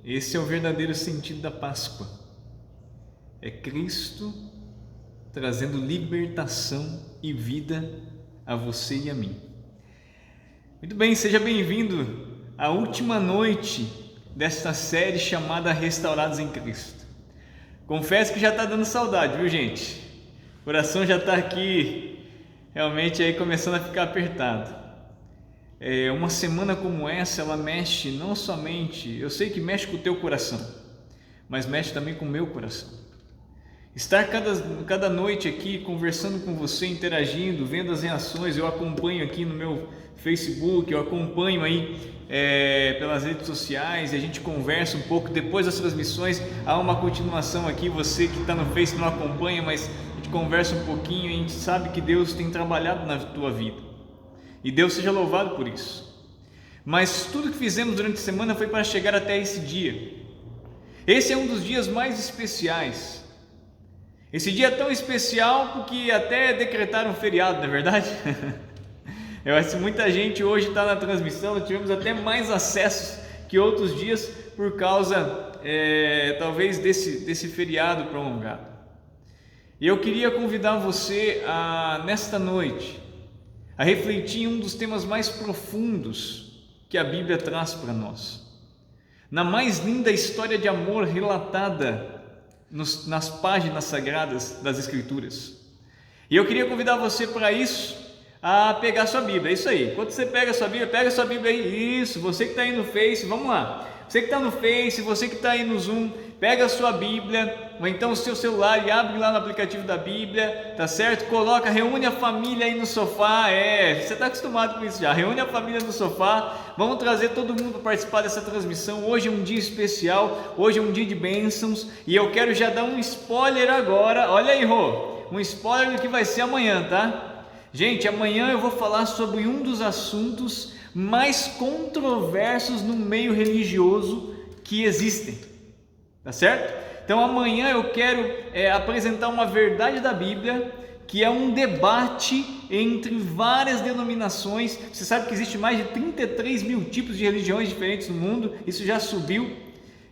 Esse é o verdadeiro sentido da Páscoa. É Cristo trazendo libertação e vida a você e a mim. Muito bem, seja bem-vindo à última noite desta série chamada Restaurados em Cristo. Confesso que já está dando saudade, viu, gente? O coração já está aqui realmente aí começando a ficar apertado. Uma semana como essa, ela mexe não somente, eu sei que mexe com o teu coração, mas mexe também com o meu coração. Estar cada noite aqui conversando com você, interagindo, vendo as reações, eu acompanho aqui no meu Facebook, eu acompanho aí pelas redes sociais, e a gente conversa um pouco, depois das transmissões há uma continuação aqui, você que está no Face não acompanha, mas a gente conversa um pouquinho e a gente sabe que Deus tem trabalhado na tua vida. E Deus seja louvado por isso. Mas tudo que fizemos durante a semana foi para chegar até esse dia. Esse é um dos dias mais especiais. Esse dia é tão especial porque até decretaram um feriado, não é verdade? Eu acho que muita gente hoje está na transmissão, nós tivemos até mais acessos que outros dias por causa talvez desse feriado prolongado. E eu queria convidar você nesta noite a refletir em um dos temas mais profundos que a Bíblia traz para nós, na mais linda história de amor relatada nas páginas sagradas das Escrituras. E eu queria convidar você para isso, a pegar sua Bíblia. É isso aí, quando você pega sua Bíblia aí, isso, você que está aí no Face, vamos lá, você que está no Face, você que está aí no Zoom, pega a sua Bíblia, ou então o seu celular e abre lá no aplicativo da Bíblia, tá certo? Coloca, reúne a família aí no sofá, você está acostumado com isso já, reúne a família no sofá, vamos trazer todo mundo para participar dessa transmissão. Hoje é um dia especial, hoje é um dia de bênçãos, e eu quero já dar um spoiler agora, olha aí, Rô, um spoiler do que vai ser amanhã, tá? Gente, amanhã eu vou falar sobre um dos assuntos mais controversos no meio religioso que existem, tá certo? Então amanhã eu quero apresentar uma verdade da Bíblia, que é um debate entre várias denominações. Você sabe que existe mais de 33 mil tipos de religiões diferentes no mundo, isso já subiu.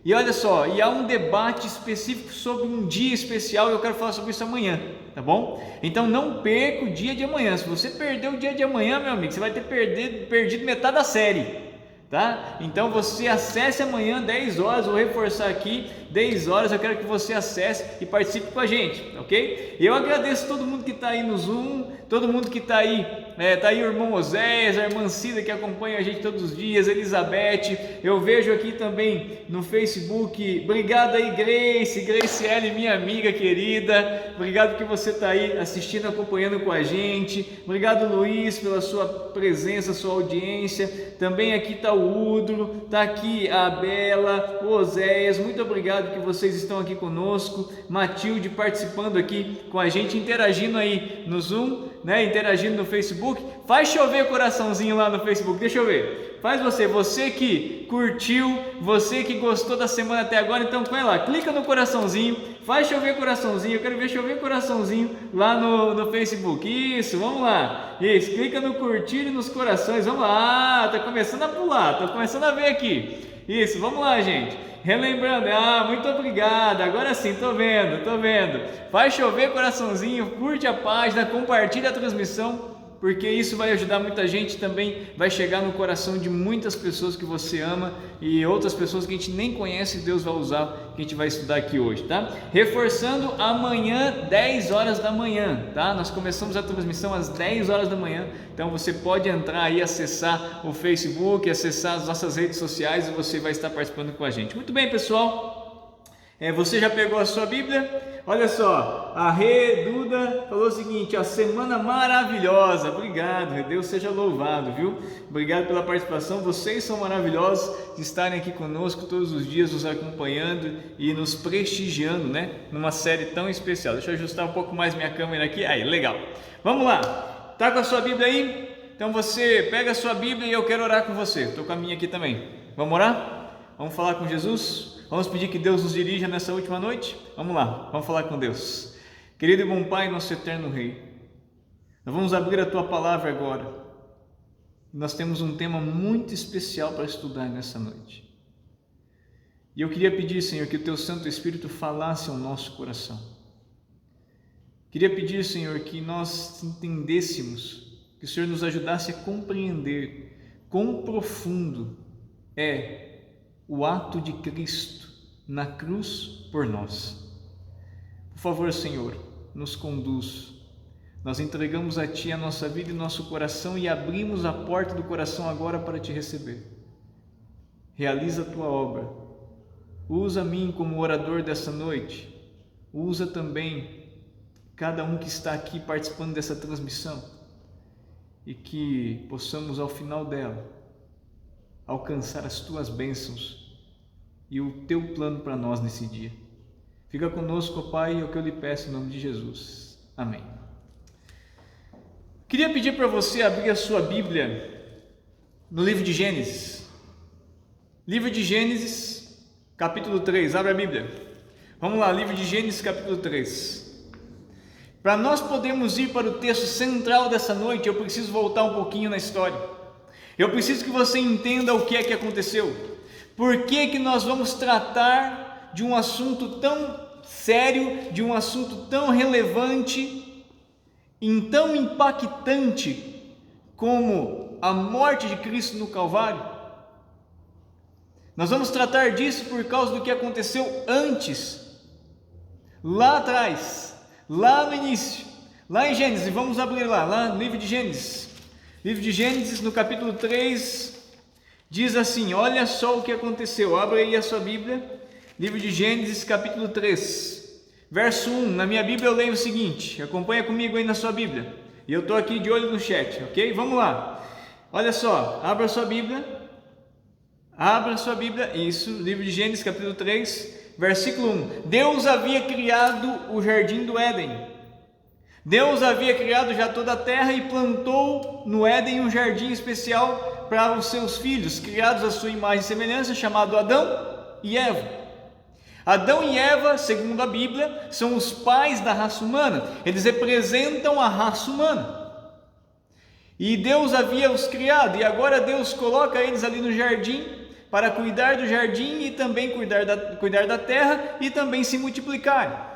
E olha só, e há um debate específico sobre um dia especial, e eu quero falar sobre isso amanhã, tá bom? Então não perca o dia de amanhã. Se você perder o dia de amanhã, meu amigo, você vai ter perdido metade da série, tá? Então você acesse amanhã 10 horas, vou reforçar aqui, 10 horas, eu quero que você acesse e participe com a gente, ok? Eu agradeço todo mundo que está aí no Zoom, todo mundo que está aí, tá aí o irmão Oséias, a irmã Cida que acompanha a gente todos os dias, Elizabeth, eu vejo aqui também no Facebook, obrigado aí Grace L, minha amiga querida, obrigado que você está aí assistindo, acompanhando com a gente, obrigado Luiz pela sua presença, sua audiência, também aqui está o Udro, está aqui a Bela, o Oséias, muito obrigado que vocês estão aqui conosco, Matilde participando aqui com a gente, interagindo aí no Zoom, né? Interagindo no Facebook, faz chover coraçãozinho lá no Facebook, deixa eu ver, faz você que curtiu, você que gostou da semana até agora, então põe lá, clica no coraçãozinho, faz chover coraçãozinho, eu quero ver chover coraçãozinho lá no Facebook, isso, vamos lá, isso, clica no curtir e nos corações, vamos lá, tá começando a pular, tô começando a ver aqui, isso, vamos lá gente, relembrando, muito obrigado, agora sim, tô vendo, faz chover coraçãozinho, curte a página, compartilha a transmissão, porque isso vai ajudar muita gente, também vai chegar no coração de muitas pessoas que você ama e outras pessoas que a gente nem conhece, Deus vai usar, que a gente vai estudar aqui hoje, tá? Reforçando, amanhã 10 horas da manhã, tá? Nós começamos a transmissão às 10 horas da manhã, então você pode entrar aí, acessar o Facebook, acessar as nossas redes sociais e você vai estar participando com a gente. Muito bem, pessoal, você já pegou a sua Bíblia? Olha só, a Rê Duda falou o seguinte, ó, semana maravilhosa, obrigado, Deus seja louvado, viu? Obrigado pela participação, vocês são maravilhosos de estarem aqui conosco todos os dias, nos acompanhando e nos prestigiando, né? Numa série tão especial. Deixa eu ajustar um pouco mais minha câmera aqui, aí, legal. Vamos lá, tá com a sua Bíblia aí? Então você pega a sua Bíblia e eu quero orar com você, estou com a minha aqui também. Vamos orar? Vamos falar com Jesus? Vamos pedir que Deus nos dirija nessa última noite? Vamos lá, vamos falar com Deus. Querido e bom Pai, nosso eterno Rei, nós vamos abrir a Tua Palavra agora. Nós temos um tema muito especial para estudar nessa noite. E eu queria pedir, Senhor, que o Teu Santo Espírito falasse ao nosso coração. Queria pedir, Senhor, que nós entendêssemos, que o Senhor nos ajudasse a compreender quão profundo é o ato de Cristo na cruz por nós. Por favor, Senhor, nos conduz. Nós entregamos a Ti a nossa vida e nosso coração e abrimos a porta do coração agora para Te receber. Realiza a Tua obra. Usa mim como orador dessa noite. Usa também cada um que está aqui participando dessa transmissão e que possamos ao final dela alcançar as Tuas bênçãos e o Teu plano para nós nesse dia. Fica conosco, Pai, é o que eu lhe peço em nome de Jesus. Amém. Queria pedir para você abrir a sua Bíblia no livro de Gênesis. Livro de Gênesis, capítulo 3. Abre a Bíblia. Vamos lá, livro de Gênesis, capítulo 3. Para nós podermos ir para o texto central dessa noite, eu preciso voltar um pouquinho na história. Eu preciso que você entenda o que é que aconteceu. Por que que nós vamos tratar de um assunto tão sério, de um assunto tão relevante e tão impactante como a morte de Cristo no Calvário? Nós vamos tratar disso por causa do que aconteceu antes, lá atrás, lá no início, lá em Gênesis. Vamos abrir lá no livro de Gênesis. Livro de Gênesis, no capítulo 3, diz assim, olha só o que aconteceu. Abre aí a sua Bíblia, livro de Gênesis, capítulo 3, verso 1. Na minha Bíblia eu leio o seguinte, acompanha comigo aí na sua Bíblia. E eu estou aqui de olho no chat, ok? Vamos lá. Olha só, abra a sua Bíblia. Abra a sua Bíblia, isso, livro de Gênesis, capítulo 3, versículo 1. Deus havia criado o jardim do Éden. Deus havia criado já toda a terra e plantou no Éden um jardim especial para os seus filhos, criados à sua imagem e semelhança, chamado Adão e Eva. Adão e Eva, segundo a Bíblia, são os pais da raça humana. Eles representam a raça humana. E Deus havia os criado, e agora Deus coloca eles ali no jardim para cuidar do jardim e também cuidar da terra e também se multiplicar.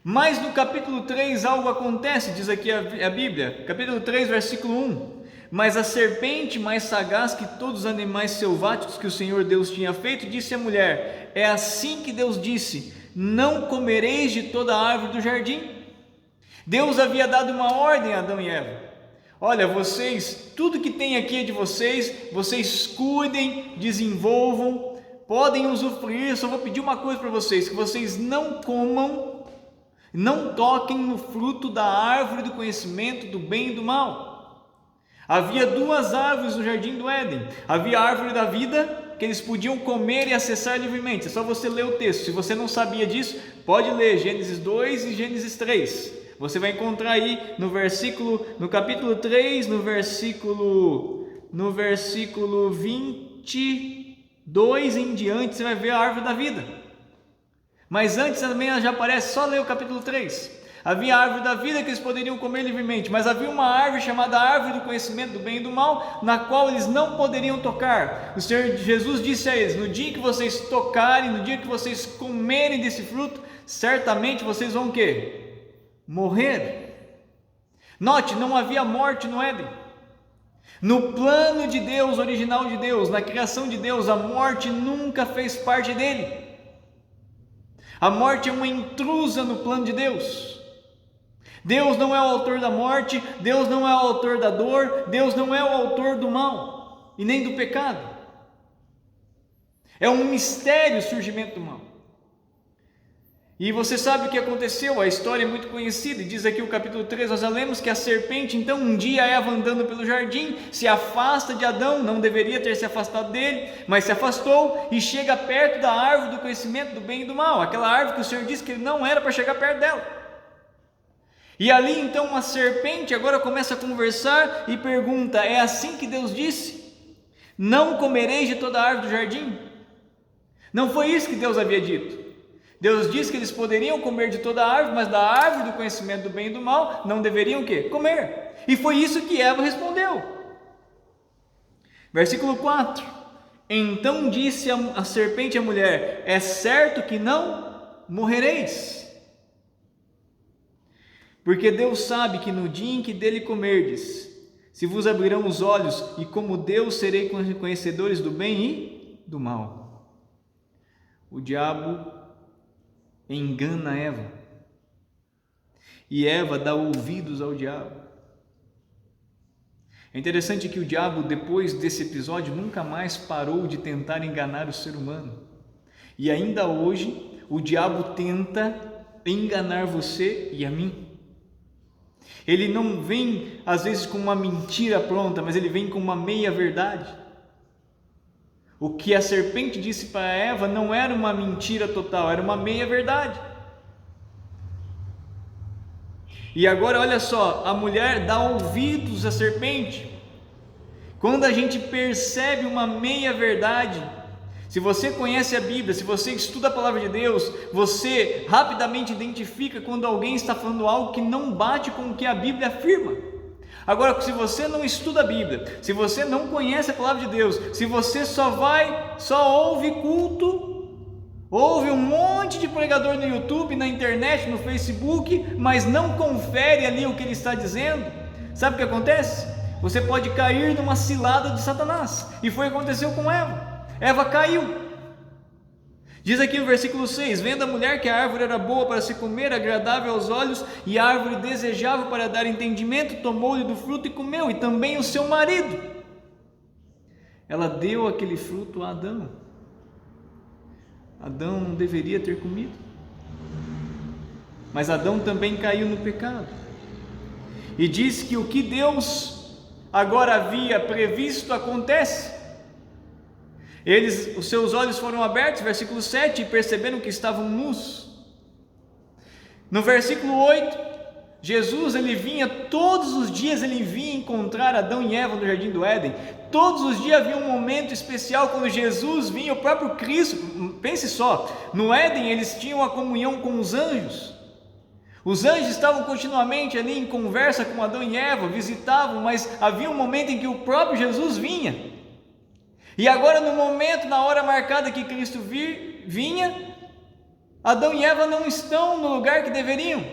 Mas no capítulo 3 algo acontece, diz aqui a Bíblia, capítulo 3, versículo 1. Mas a serpente, mais sagaz que todos os animais selváticos que o Senhor Deus tinha feito, disse à mulher: é assim que Deus disse, não comereis de toda a árvore do jardim? Deus havia dado uma ordem a Adão e Eva: olha, vocês, tudo que tem aqui é de vocês cuidem, desenvolvam, podem usufruir. Só vou pedir uma coisa para vocês, que vocês não comam, não toquem no fruto da árvore do conhecimento do bem e do mal. Havia duas árvores no jardim do Éden. Havia a árvore da vida, que eles podiam comer e acessar livremente. É só você ler o texto. Se você não sabia disso, pode ler Gênesis 2 e Gênesis 3. Você vai encontrar aí no capítulo 3, no versículo 22 em diante, você vai ver a árvore da vida. Mas antes também ela já aparece, só ler o capítulo 3. Havia a árvore da vida que eles poderiam comer livremente, mas havia uma árvore chamada árvore do conhecimento do bem e do mal, na qual eles não poderiam tocar. O Senhor Jesus disse a eles: no dia que vocês tocarem, no dia que vocês comerem desse fruto, certamente vocês vão o quê? Morrer. Note, não havia morte no Éden. No plano de Deus, original de Deus, na criação de Deus, a morte nunca fez parte dele. A morte é uma intrusa no plano de Deus. Deus não é o autor da morte, Deus não é o autor da dor, Deus não é o autor do mal e nem do pecado. É um mistério o surgimento do mal. E você sabe o que aconteceu, a história é muito conhecida, e diz aqui o capítulo 3, nós já lemos que a serpente, então um dia Eva andando pelo jardim, se afasta de Adão, não deveria ter se afastado dele, mas se afastou e chega perto da árvore do conhecimento do bem e do mal, aquela árvore que o Senhor disse que ele não era para chegar perto dela. E ali então uma serpente agora começa a conversar e pergunta: é assim que Deus disse? Não comereis de toda a árvore do jardim? Não foi isso que Deus havia dito. Deus disse que eles poderiam comer de toda a árvore, mas da árvore do conhecimento do bem e do mal não deveriam o quê? Comer. E foi isso que Eva respondeu. Versículo 4: Então disse a serpente à mulher: é certo que não morrereis. Porque Deus sabe que no dia em que dele comerdes, se vos abrirão os olhos, e como Deus serei conhecedores do bem e do mal. O diabo engana Eva, e Eva dá ouvidos ao diabo. É interessante que o diabo, depois desse episódio, nunca mais parou de tentar enganar o ser humano. E ainda hoje, o diabo tenta enganar você e a mim. Ele não vem, às vezes, com uma mentira pronta, mas ele vem com uma meia-verdade. O que a serpente disse para Eva não era uma mentira total, era uma meia-verdade. E agora, olha só, a mulher dá ouvidos à serpente. Quando a gente percebe uma meia-verdade, se você conhece a Bíblia, se você estuda a palavra de Deus, você rapidamente identifica quando alguém está falando algo que não bate com o que a Bíblia afirma. Agora, se você não estuda a Bíblia, se você não conhece a palavra de Deus, se você só ouve culto, ouve um monte de pregador no YouTube, na internet, no Facebook, mas não confere ali o que ele está dizendo, sabe o que acontece? Você pode cair numa cilada de Satanás, e foi o que aconteceu com Eva. Eva caiu. Diz aqui no versículo 6: vendo a mulher que a árvore era boa para se comer, agradável aos olhos, e a árvore desejável para dar entendimento, tomou-lhe do fruto e comeu, e também o seu marido. Ela deu aquele fruto a Adão. Adão não deveria ter comido, mas Adão também caiu no pecado. E diz que o que Deus agora havia previsto acontece. Os seus olhos foram abertos, versículo 7, e perceberam que estavam nus. No versículo 8, Jesus, todos os dias ele vinha encontrar Adão e Eva no jardim do Éden. Todos os dias havia um momento especial quando Jesus vinha, o próprio Cristo. Pense só, no Éden eles tinham a comunhão com os anjos. Os anjos estavam continuamente ali em conversa com Adão e Eva, visitavam, mas havia um momento em que o próprio Jesus vinha. E agora, no momento, na hora marcada que Cristo vinha, Adão e Eva não estão no lugar que deveriam.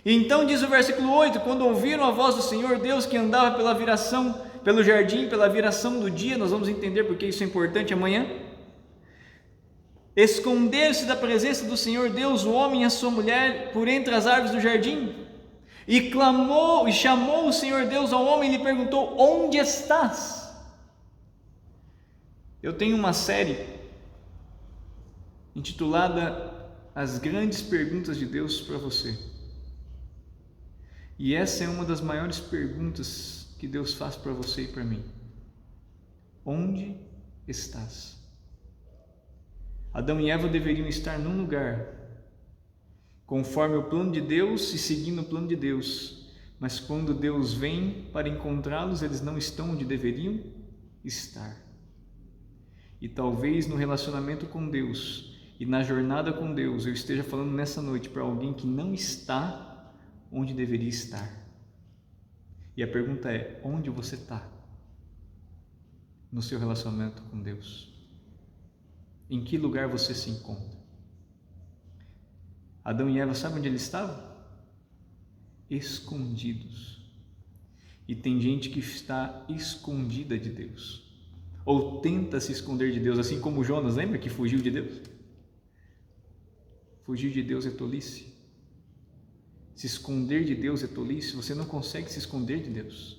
E então diz o versículo 8: quando ouviram a voz do Senhor Deus que andava pelo jardim, pela viração do dia, nós vamos entender porque isso é importante amanhã. Esconder-se da presença do Senhor Deus, o homem e a sua mulher, por entre as árvores do jardim. E clamou, e chamou o Senhor Deus ao homem e lhe perguntou: onde estás? Eu tenho uma série intitulada As Grandes Perguntas de Deus para você. E essa é uma das maiores perguntas que Deus faz para você e para mim. Onde estás? Adão e Eva deveriam estar num lugar, conforme o plano de Deus e seguindo o plano de Deus. Mas quando Deus vem para encontrá-los, eles não estão onde deveriam estar. E talvez no relacionamento com Deus e na jornada com Deus, eu esteja falando nessa noite para alguém que não está onde deveria estar. E a pergunta é: onde você está no seu relacionamento com Deus? Em que lugar você se encontra? Adão e Eva, sabe onde eles estavam? Escondidos. E tem gente que está escondida de Deus, ou tenta se esconder de Deus, assim como Jonas, lembra que fugiu de Deus? Fugir de Deus é tolice. Se esconder de Deus é tolice. Você não consegue se esconder de Deus.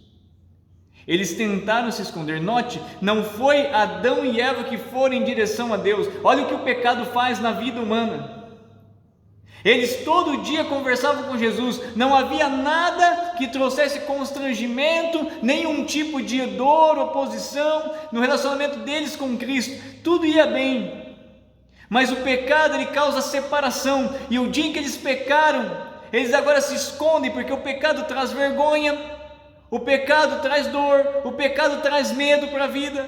Eles tentaram se esconder. Note, não foi Adão e Eva que foram em direção a Deus. Olha o que o pecado faz na vida humana. Eles todo dia conversavam com Jesus, não havia nada que trouxesse constrangimento, nenhum tipo de dor, oposição no relacionamento deles com Cristo, tudo ia bem. Mas o pecado, ele causa separação, e o dia em que eles pecaram, eles agora se escondem, porque o pecado traz vergonha, o pecado traz dor, o pecado traz medo para a vida.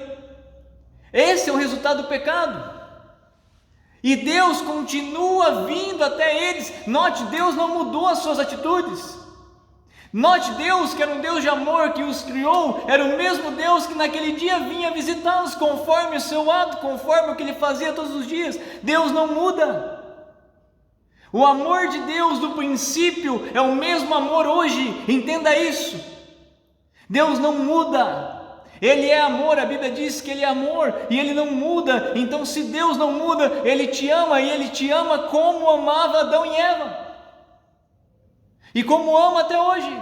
Esse é o resultado do pecado. E Deus continua vindo até eles. Note, Deus não mudou as suas atitudes. Note, Deus, que era um Deus de amor que os criou, era o mesmo Deus que naquele dia vinha visitá-los conforme o seu ato, conforme o que ele fazia todos os dias. Deus não muda. O amor de Deus do princípio é o mesmo amor hoje, entenda isso. Deus não muda, Ele é amor, a Bíblia diz que Ele é amor e Ele não muda. Então, se Deus não muda, Ele te ama e Ele te ama como amava Adão e Eva. E como ama até hoje.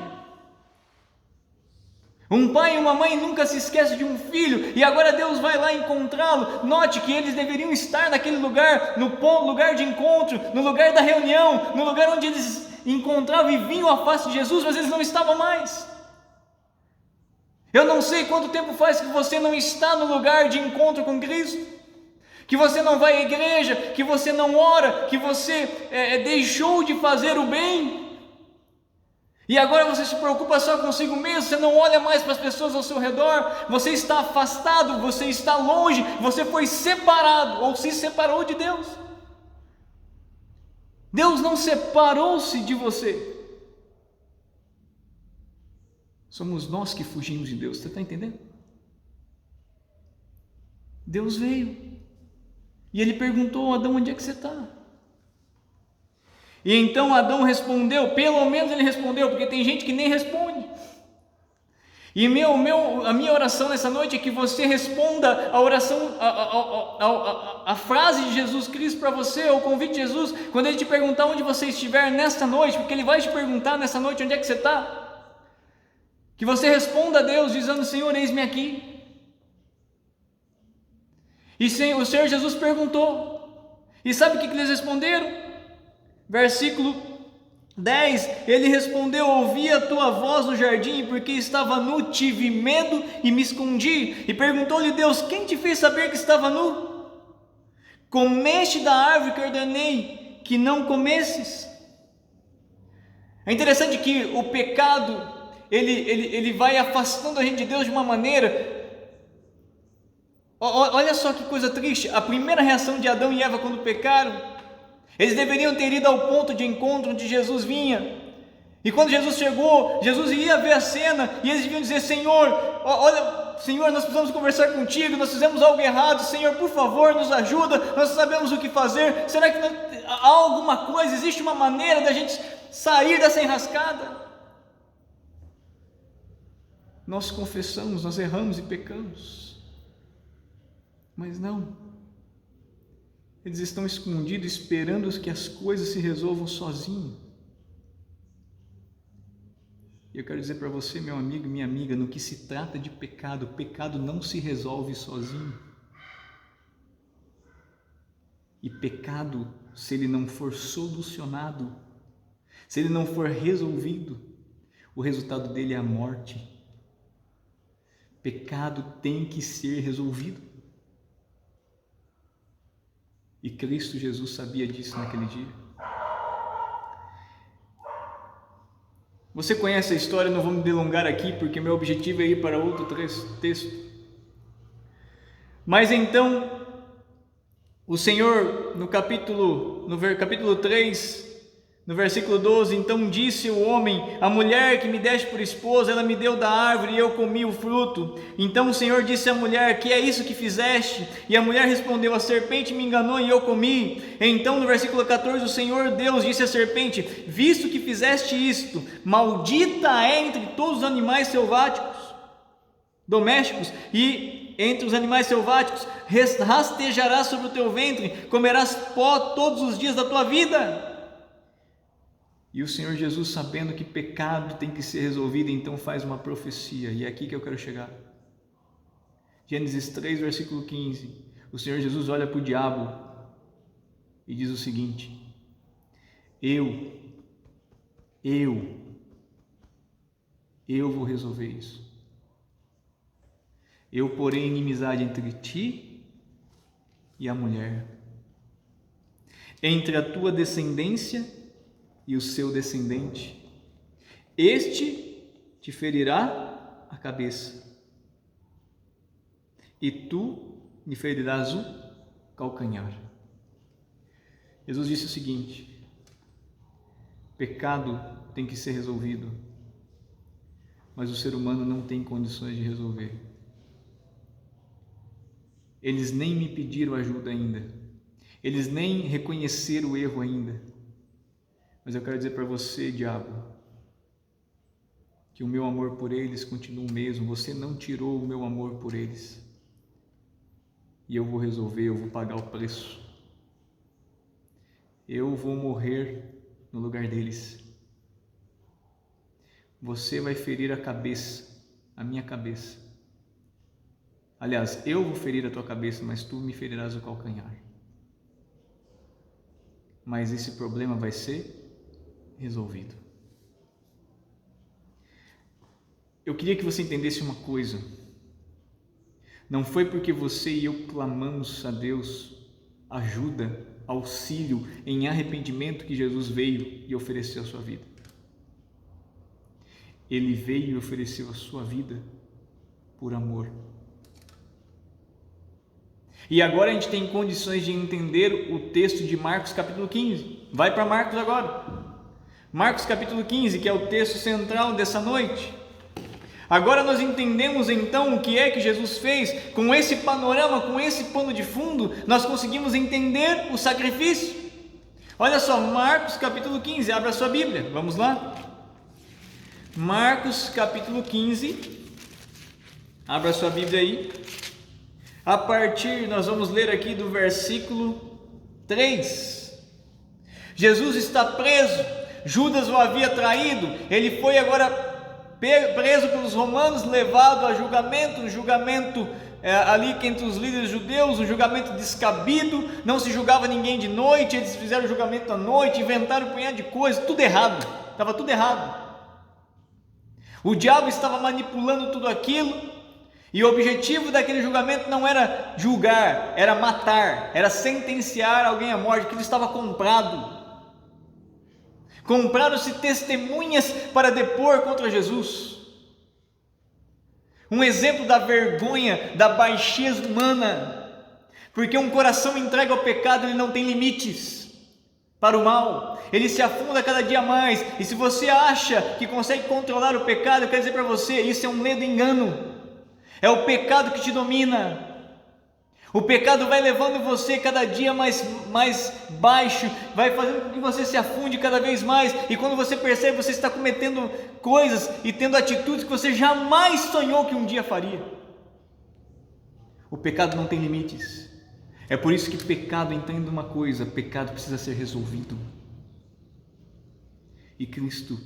Um pai e uma mãe nunca se esquecem de um filho, e agora Deus vai lá encontrá-lo. Note que eles deveriam estar naquele lugar, no lugar de encontro, no lugar da reunião, no lugar onde eles encontravam e vinham a face de Jesus, mas eles não estavam mais. Eu não sei quanto tempo faz que você não está no lugar de encontro com Cristo, que você não vai à igreja, que você não ora, que você deixou de fazer o bem. E agora você se preocupa só consigo mesmo, você não olha mais para as pessoas ao seu redor, você está afastado, você está longe, você foi separado ou se separou de Deus. Deus não separou-se de você. Somos nós que fugimos de Deus, você está entendendo? Deus veio e Ele perguntou: Adão, onde é que você está? E então Adão respondeu, pelo menos ele respondeu, porque tem gente que nem responde. E a minha oração nessa noite é que você responda a oração, a frase de Jesus Cristo para você, o convite de Jesus, quando Ele te perguntar onde você estiver nesta noite, porque Ele vai te perguntar nessa noite onde é que você está. Que você responda a Deus dizendo: Senhor, eis-me aqui. E o Senhor Jesus perguntou, e sabe o que eles responderam? Versículo 10, ele respondeu: ouvi a tua voz no jardim, porque estava nu, tive medo e me escondi. E perguntou-lhe Deus: quem te fez saber que estava nu? Comeste da árvore que ordenei que não comesses? É interessante que o pecado, ele vai afastando a gente de Deus de uma maneira. Olha só que coisa triste, a primeira reação de Adão e Eva quando pecaram, eles deveriam ter ido ao ponto de encontro onde Jesus vinha. E quando Jesus chegou, Jesus ia ver a cena e eles deviam dizer: Senhor, olha, Senhor, nós precisamos conversar contigo, nós fizemos algo errado, Senhor, por favor, nos ajuda, nós sabemos o que fazer. Será que há alguma coisa, existe uma maneira da gente sair dessa enrascada? Nós confessamos, nós erramos e pecamos, mas não. Eles estão escondidos, esperando que as coisas se resolvam sozinho. E eu quero dizer para você, meu amigo e minha amiga, no que se trata de pecado, o pecado não se resolve sozinho. E pecado, se ele não for solucionado, se ele não for resolvido, o resultado dele é a morte. Pecado tem que ser resolvido. E Cristo Jesus sabia disso naquele dia. Você conhece a história, não vou me delongar aqui, porque meu objetivo é ir para outro texto. Mas então, o Senhor, no capítulo 3, no versículo 12, então disse o homem: a mulher que me deste por esposa, ela me deu da árvore e eu comi o fruto. Então o Senhor disse à mulher: que é isso que fizeste? E a mulher respondeu: a serpente me enganou e eu comi. Então no versículo 14, o Senhor Deus disse à serpente: visto que fizeste isto, maldita é entre todos os animais selváticos, domésticos, e entre os animais selváticos, rastejarás sobre o teu ventre, comerás pó todos os dias da tua vida. E o Senhor Jesus, sabendo que pecado tem que ser resolvido, então faz uma profecia, e é aqui que eu quero chegar. Gênesis 3, versículo 15, o Senhor Jesus olha para o diabo e diz o seguinte: eu vou resolver isso. Eu porei inimizade entre ti e a mulher, entre a tua descendência e o seu descendente. Este te ferirá a cabeça, e tu me ferirás o calcanhar. Jesus disse o seguinte: pecado tem que ser resolvido, mas o ser humano não tem condições de resolver. Eles nem me pediram ajuda ainda, eles nem reconheceram o erro ainda, mas eu quero dizer para você, diabo, que o meu amor por eles continua o mesmo. Você não tirou o meu amor por eles, e eu vou resolver, eu vou pagar o preço. Eu vou morrer no lugar deles. Você vai ferir a cabeça, a minha cabeça. Aliás, eu vou ferir a tua cabeça, mas tu me ferirás o calcanhar. Mas esse problema vai ser resolvido. Eu queria que você entendesse uma coisa. Não foi porque você e eu clamamos a Deus ajuda, auxílio em arrependimento que Jesus veio e ofereceu a sua vida. Ele veio e ofereceu a sua vida por amor. E agora a gente tem condições de entender o texto de Marcos capítulo 15. Vai para Marcos agora. Marcos capítulo 15, que é o texto central dessa noite. Agora nós entendemos então o que é que Jesus fez. Com esse panorama, com esse pano de fundo, nós conseguimos entender o sacrifício. Olha só, Marcos capítulo 15, abra sua Bíblia, vamos lá. Marcos capítulo 15, abra sua Bíblia aí. Nós vamos ler aqui do versículo 3. Jesus está preso, Judas o havia traído, ele foi agora preso pelos romanos, levado a julgamento, um julgamento ali entre os líderes judeus, um julgamento descabido, não se julgava ninguém de noite, eles fizeram julgamento à noite, inventaram um punhado de coisas, tudo errado, estava tudo errado. O diabo estava manipulando tudo aquilo, e o objetivo daquele julgamento não era julgar, era matar, era sentenciar alguém à morte. Aquilo estava comprado. Compraram-se testemunhas para depor contra Jesus. Um exemplo da vergonha, da baixeza humana, porque um coração entregue ao pecado, ele não tem limites para o mal, ele se afunda cada dia mais. E se você acha que consegue controlar o pecado, eu quero dizer para você, isso é um ledo engano. É o pecado que te domina. O pecado vai levando você cada dia mais baixo, vai fazendo com que você se afunde cada vez mais, e quando você percebe, você está cometendo coisas e tendo atitudes que você jamais sonhou que um dia faria. O pecado não tem limites. É por isso que pecado, entenda uma coisa, pecado precisa ser resolvido. E Cristo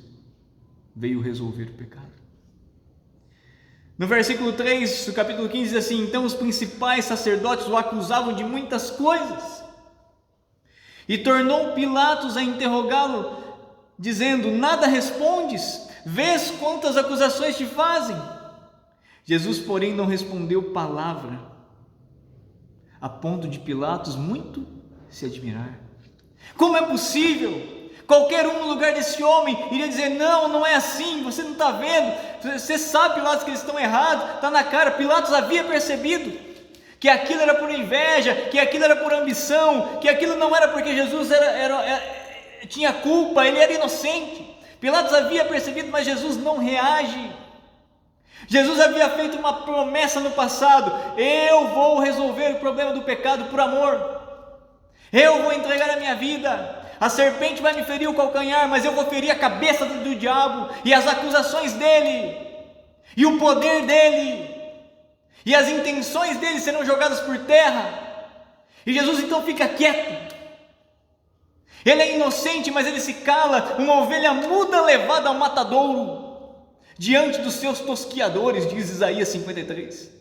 veio resolver o pecado. No versículo 3 do capítulo 15 diz assim: então os principais sacerdotes o acusavam de muitas coisas, e tornou Pilatos a interrogá-lo, dizendo: nada respondes? Vês quantas acusações te fazem? Jesus, porém, não respondeu palavra, a ponto de Pilatos muito se admirar. Como é possível? Qualquer um no lugar desse homem iria dizer: não, não é assim, você não está vendo, você sabe, Pilatos, que eles estão errados, está na cara. Pilatos havia percebido que aquilo era por inveja, que aquilo era por ambição, que aquilo não era porque Jesus tinha culpa, ele era inocente. Pilatos havia percebido, mas Jesus não reage. Jesus havia feito uma promessa no passado: eu vou resolver o problema do pecado por amor, eu vou entregar a minha vida. A serpente vai me ferir o calcanhar, mas eu vou ferir a cabeça do diabo, e as acusações dele, e o poder dele, e as intenções dele serão jogadas por terra. E Jesus então fica quieto. Ele é inocente, mas ele se cala, uma ovelha muda levada ao matadouro, diante dos seus tosquiadores, diz Isaías 53.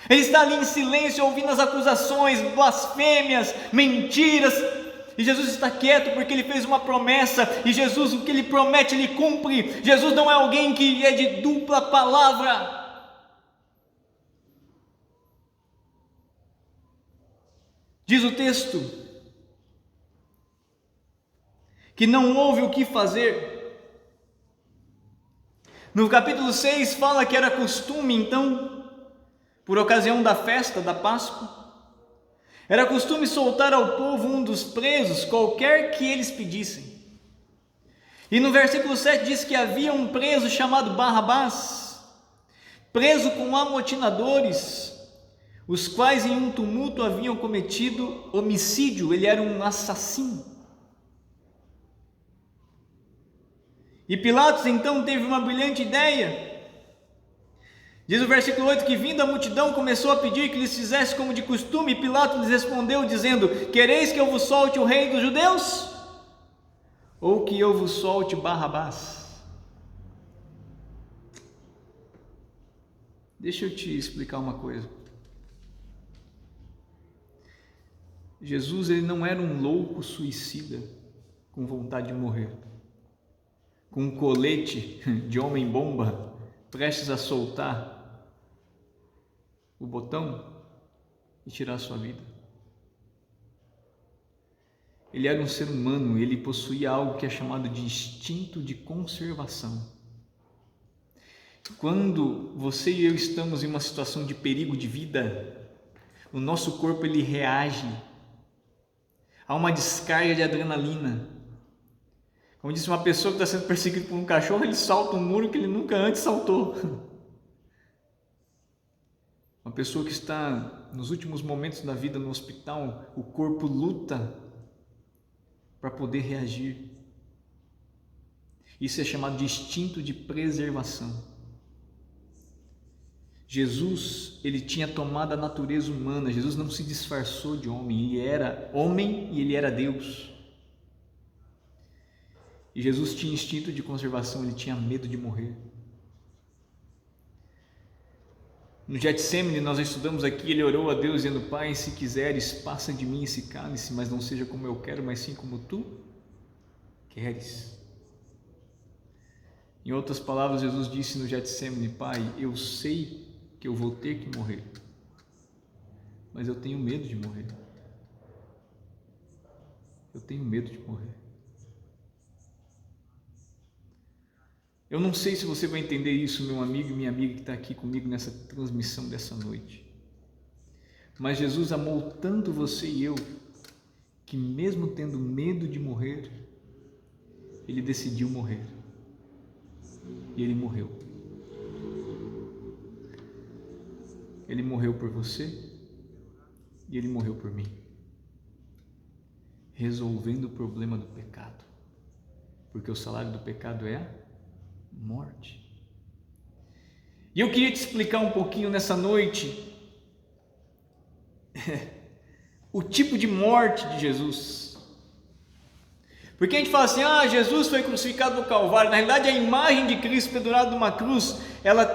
Ele está ali em silêncio, ouvindo as acusações, blasfêmias, mentiras, e Jesus está quieto porque ele fez uma promessa, e Jesus, o que ele promete, ele cumpre. Jesus não é alguém que é de dupla palavra. Diz o texto que não houve o que fazer. No capítulo 6 fala que era costume, então, por ocasião da festa da Páscoa, era costume soltar ao povo um dos presos, qualquer que eles pedissem. E no versículo 7 diz que havia um preso chamado Barrabás, preso com amotinadores, os quais em um tumulto haviam cometido homicídio. Ele era um assassino. E Pilatos então teve uma brilhante ideia. Diz o versículo 8 que, vindo a multidão, começou a pedir que lhes fizesse como de costume, e Pilatos lhes respondeu dizendo: quereis que eu vos solte o rei dos judeus? Ou que eu vos solte Barrabás? Deixa eu te explicar uma coisa. Jesus, ele não era um louco suicida com vontade de morrer, com um colete de homem-bomba prestes a soltar o botão e tirar a sua vida. Ele era um ser humano, ele possuía algo que é chamado de instinto de conservação. Quando você e eu estamos em uma situação de perigo de vida, o nosso corpo ele reage a uma descarga de adrenalina. Como disse uma pessoa que está sendo perseguida por um cachorro, ele salta um muro que ele nunca antes saltou. Uma pessoa que está nos últimos momentos da vida no hospital, o corpo luta para poder reagir. Isso é chamado de instinto de preservação. Jesus, ele tinha tomado a natureza humana. Jesus não se disfarçou de homem, ele era homem e ele era Deus. E Jesus tinha instinto de conservação, ele tinha medo de morrer. No Getsemane, nós estudamos aqui, ele orou a Deus dizendo: Pai, se quiseres, passa de mim esse cálice, mas não seja como eu quero, mas sim como tu queres. Em outras palavras, Jesus disse no Getsemane: Pai, eu sei que eu vou ter que morrer, mas eu tenho medo de morrer. Eu tenho medo de morrer. Eu não sei se você vai entender isso, meu amigo e minha amiga que está aqui comigo nessa transmissão dessa noite. Mas Jesus amou tanto você e eu, que mesmo tendo medo de morrer, Ele decidiu morrer. E Ele morreu. Ele morreu por você e Ele morreu por mim, resolvendo o problema do pecado, porque o salário do pecado é a morte. E eu queria te explicar um pouquinho nessa noite o tipo de morte de Jesus. Porque a gente fala assim: Jesus foi crucificado no Calvário. Na realidade, a imagem de Cristo pendurado numa cruz, ela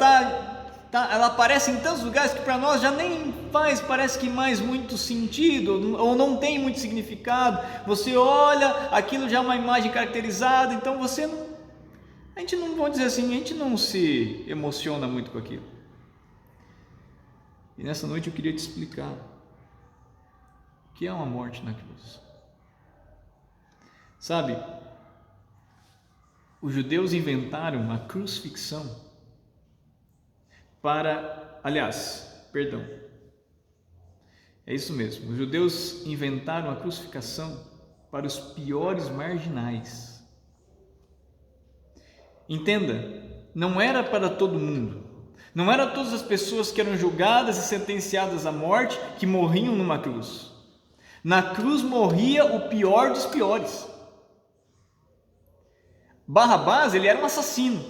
aparece em tantos lugares que para nós já nem parece que mais muito sentido, ou não tem muito significado. Você olha, aquilo já é uma imagem caracterizada, então a gente não, vamos dizer assim, a gente não se emociona muito com aquilo. E nessa noite eu queria te explicar o que é uma morte na cruz. Sabe, os judeus inventaram a crucifixão é isso mesmo, os judeus inventaram a crucificação para os piores marginais. Entenda, não era para todo mundo, não era todas as pessoas que eram julgadas e sentenciadas à morte que morriam numa cruz. Na cruz morria o pior dos piores. Barrabás, ele era um assassino.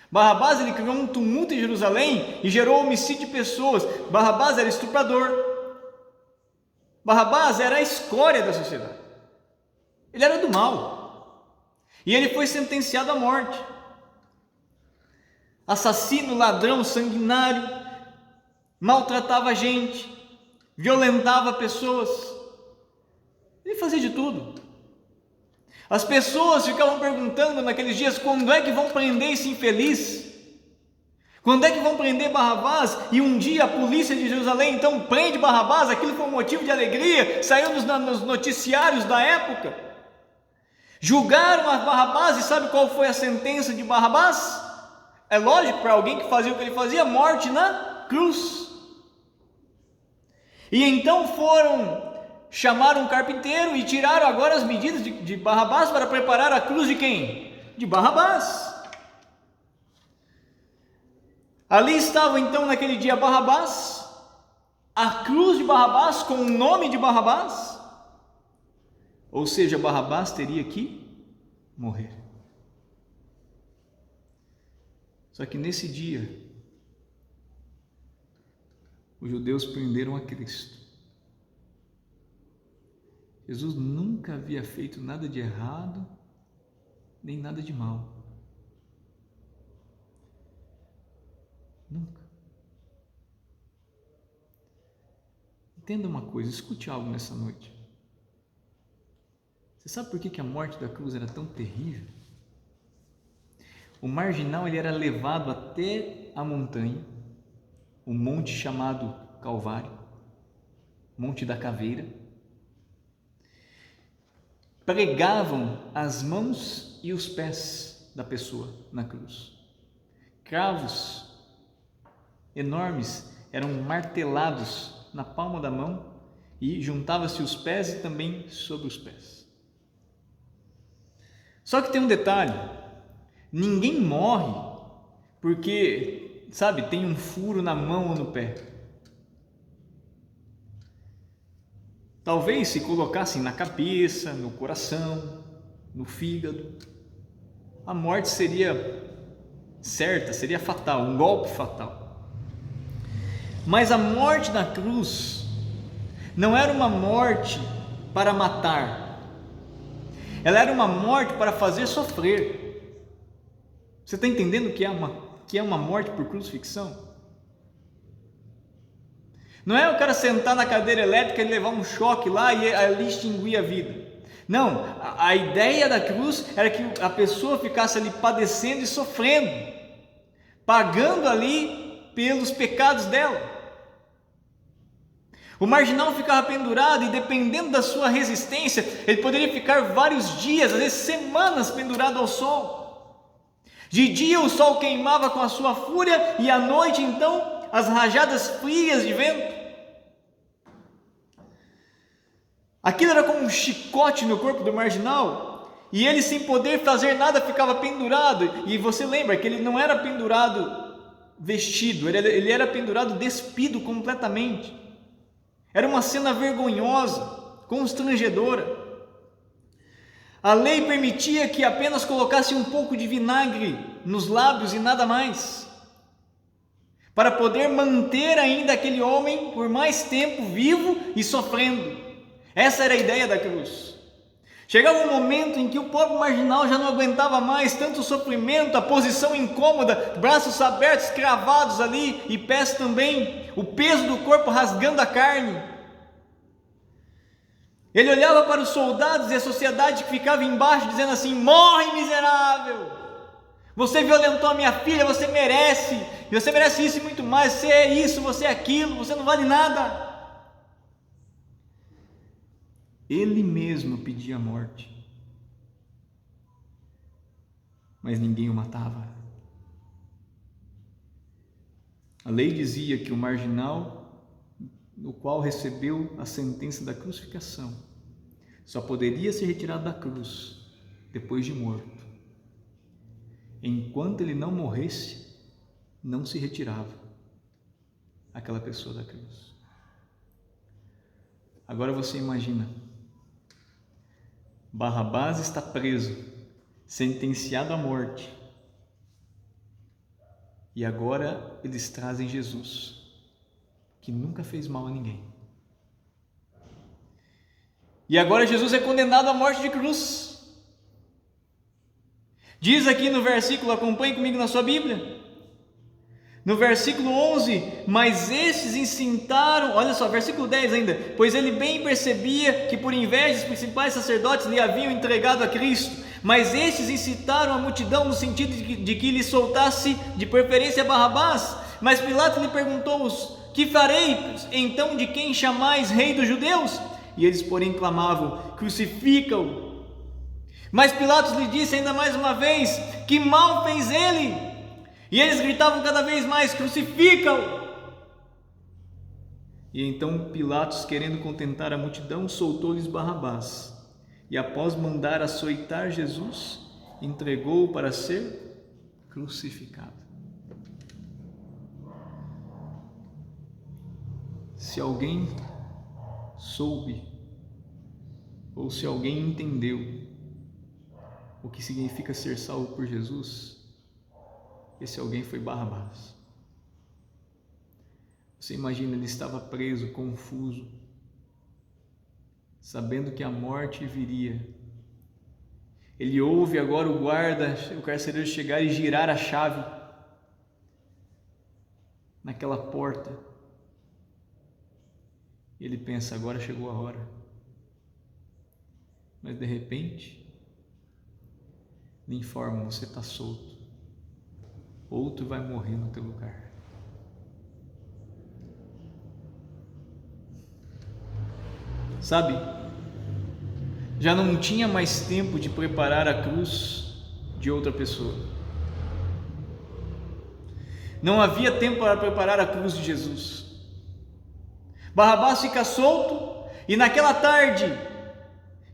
Barrabás, ele criou um tumulto em Jerusalém e gerou homicídio de pessoas. Barrabás era estuprador. Barrabás era a escória da sociedade. Ele era do mal. E ele foi sentenciado à morte. Assassino, ladrão, sanguinário, maltratava a gente, violentava pessoas. Ele fazia de tudo. As pessoas ficavam perguntando naqueles dias: quando é que vão prender esse infeliz? Quando é que vão prender Barrabás? E um dia a polícia de Jerusalém então prende Barrabás. Aquilo foi um motivo de alegria, saiu nos noticiários da época. Julgaram a Barrabás, e sabe qual foi a sentença de Barrabás? É lógico, para alguém que fazia o que ele fazia: morte na cruz. E então foram chamaram um carpinteiro e tiraram agora as medidas de Barrabás para preparar a cruz de quem? De Barrabás. Ali estava então naquele dia Barrabás, a cruz de Barrabás com o nome de Barrabás, ou seja, Barrabás teria que morrer. Só que nesse dia, os judeus prenderam a Cristo. Jesus nunca havia feito nada de errado, nem nada de mal. Nunca. Entenda uma coisa, escute algo nessa noite. Você sabe por que a morte da cruz era tão terrível? O marginal ele era levado até a montanha, o monte chamado Calvário, Monte da Caveira. Pregavam as mãos e os pés da pessoa na cruz. Cravos enormes eram martelados na palma da mão e juntava-se os pés e também sobre os pés. Só que tem um detalhe, ninguém morre porque, sabe, tem um furo na mão ou no pé. Talvez se colocassem na cabeça, no coração, no fígado, a morte seria certa, seria fatal, um golpe fatal. Mas a morte na cruz não era uma morte para matar, ela era uma morte para fazer sofrer. Você está entendendo o que é uma morte por crucifixão? Não é o cara sentar na cadeira elétrica e levar um choque lá e ali extinguir a vida. Não, a ideia da cruz era que a pessoa ficasse ali padecendo e sofrendo, pagando ali pelos pecados dela. O marginal ficava pendurado e dependendo da sua resistência, ele poderia ficar vários dias, às vezes semanas pendurado ao sol. De dia o sol queimava com a sua fúria e à noite então as rajadas frias de vento. Aquilo era como um chicote no corpo do marginal e ele sem poder fazer nada ficava pendurado. E você lembra que ele não era pendurado vestido, ele era pendurado despido completamente. Era uma cena vergonhosa, constrangedora. A lei permitia que apenas colocasse um pouco de vinagre nos lábios e nada mais, para poder manter ainda aquele homem por mais tempo vivo e sofrendo. Essa era a ideia da cruz. Chegava um momento em que o pobre marginal já não aguentava mais tanto sofrimento, a posição incômoda, braços abertos, cravados ali e pés também, o peso do corpo rasgando a carne. Ele olhava para os soldados e a sociedade que ficava embaixo dizendo assim: morre miserável, você violentou a minha filha, você merece isso e muito mais, você é isso, você é aquilo, você não vale nada. Ele mesmo pedia a morte, mas ninguém o matava. A lei dizia que o marginal, no qual recebeu a sentença da crucificação, só poderia ser retirado da cruz depois de morto. Enquanto ele não morresse, não se retirava aquela pessoa da cruz. Agora você imagina, Barrabás está preso, sentenciado à morte, e agora eles trazem Jesus, que nunca fez mal a ninguém. E agora Jesus é condenado à morte de cruz. Diz aqui no versículo, acompanhe comigo na sua Bíblia, no versículo 11, mas estes incitaram, olha só, versículo 10 ainda, pois ele bem percebia que por inveja os principais sacerdotes lhe haviam entregado a Cristo, mas estes incitaram a multidão no sentido de que lhe soltasse de preferência Barrabás. Mas Pilatos lhe perguntou-os: que farei então de quem chamais rei dos judeus? E eles porém clamavam: crucifica-o. Mas Pilatos lhe disse ainda mais uma vez: que mal fez ele? E eles gritavam cada vez mais: crucifica-o. E então Pilatos, querendo contentar a multidão, soltou-lhes Barrabás. E após mandar açoitar Jesus, entregou-o para ser crucificado. Se alguém soube, ou se alguém entendeu o que significa ser salvo por Jesus, esse alguém foi Barrabás. Você imagina, ele estava preso, confuso, sabendo que a morte viria. Ele ouve agora o guarda, o carcereiro chegar e girar a chave naquela porta. E ele pensa, agora chegou a hora. Mas de repente, lhe informam, você está solto. Outro vai morrer no teu lugar. Sabe, já não tinha mais tempo de preparar a cruz de outra pessoa. Não havia tempo para preparar a cruz de Jesus. Barrabás fica solto e naquela tarde,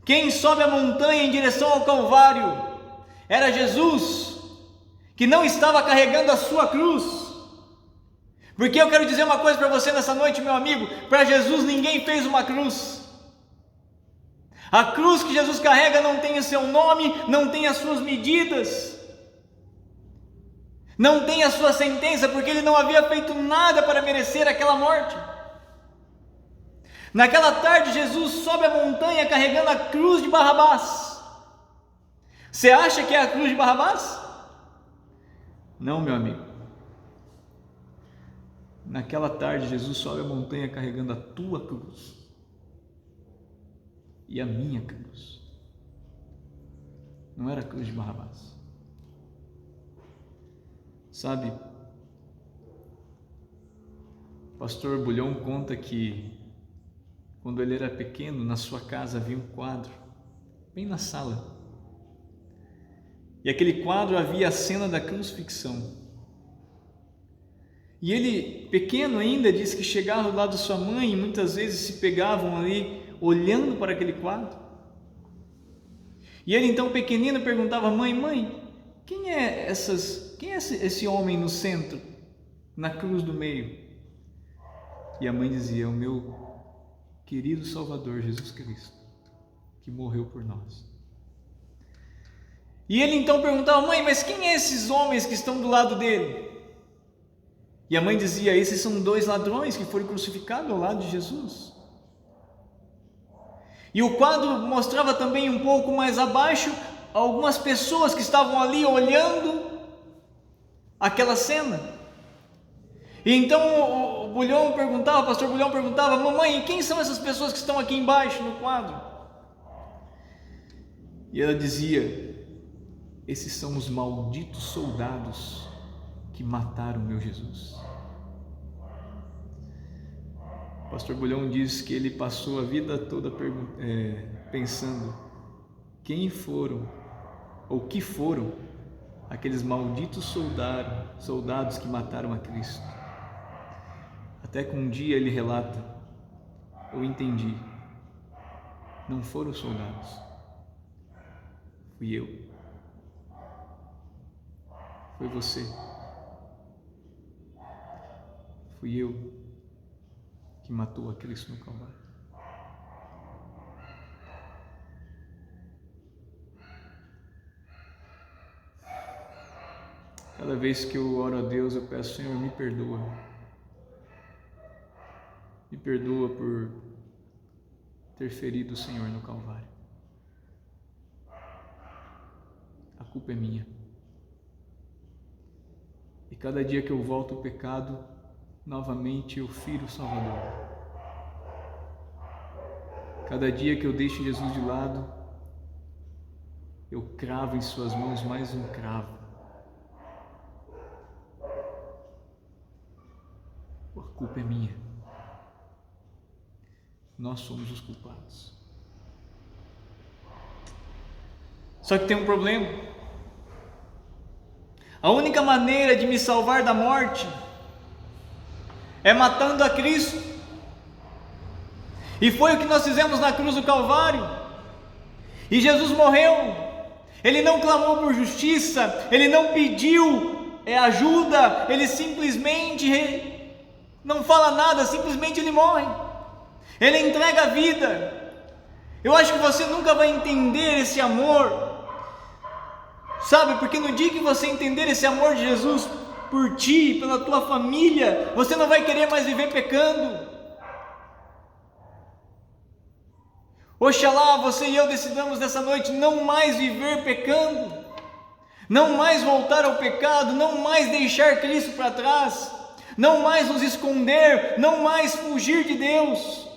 quem sobe a montanha em direção ao Calvário era Jesus, que não estava carregando a sua cruz. Porque eu quero dizer uma coisa para você nessa noite, meu amigo: para Jesus ninguém fez uma cruz. A cruz que Jesus carrega não tem o seu nome, não tem as suas medidas, não tem a sua sentença, porque ele não havia feito nada para merecer aquela morte. Naquela tarde, Jesus sobe a montanha carregando a cruz de Barrabás. Você acha que é a cruz de Barrabás? Não, meu amigo. Naquela tarde, Jesus sobe a montanha carregando a tua cruz e a minha cruz. Não era a cruz de Barrabás. Sabe, o pastor Bulhão conta que quando ele era pequeno, na sua casa havia um quadro, bem na sala. E aquele quadro havia a cena da crucifixão. E ele, pequeno ainda, disse que chegava do lado de sua mãe e muitas vezes se pegavam ali olhando para aquele quadro. E ele então, pequenino, perguntava: mãe, quem é esse homem no centro, na cruz do meio? E a mãe dizia: o meu querido Salvador Jesus Cristo, que morreu por nós. E ele então perguntava: mãe, mas quem é esses homens que estão do lado dele? E a mãe dizia: esses são 2 ladrões que foram crucificados ao lado de Jesus. E o quadro mostrava também um pouco mais abaixo algumas pessoas que estavam ali olhando aquela cena. E então o pastor Bulhão perguntava: mamãe, quem são essas pessoas que estão aqui embaixo no quadro? E ela dizia: esses são os malditos soldados que mataram meu Jesus. O pastor Bulhão diz que ele passou a vida toda pensando quem foram ou que foram aqueles malditos soldados que mataram a Cristo. Até que um dia ele relata: eu entendi, não foram os soldados, fui eu, foi você, fui eu que matou a Cristo no Calvário. Cada vez que eu oro a Deus, eu peço: Senhor, me perdoa. Me perdoa por ter ferido o Senhor no Calvário. A culpa é minha. E cada dia que eu volto ao pecado, novamente eu firo o Salvador. Cada dia que eu deixo Jesus de lado, eu cravo em suas mãos mais um cravo. A culpa é minha. Nós somos os culpados. Só que tem um problema. A única maneira de me salvar da morte é matando a Cristo. E foi o que nós fizemos na cruz do Calvário. E Jesus morreu. Ele não clamou por justiça, ele não pediu ajuda, ele simplesmente não fala nada, simplesmente ele morre. Ele entrega a vida. Eu acho que você nunca vai entender esse amor, sabe? Porque no dia que você entender esse amor de Jesus por ti, pela tua família, você não vai querer mais viver pecando. Oxalá você e eu decidamos nessa noite não mais viver pecando, não mais voltar ao pecado, não mais deixar Cristo para trás, não mais nos esconder, não mais fugir de Deus.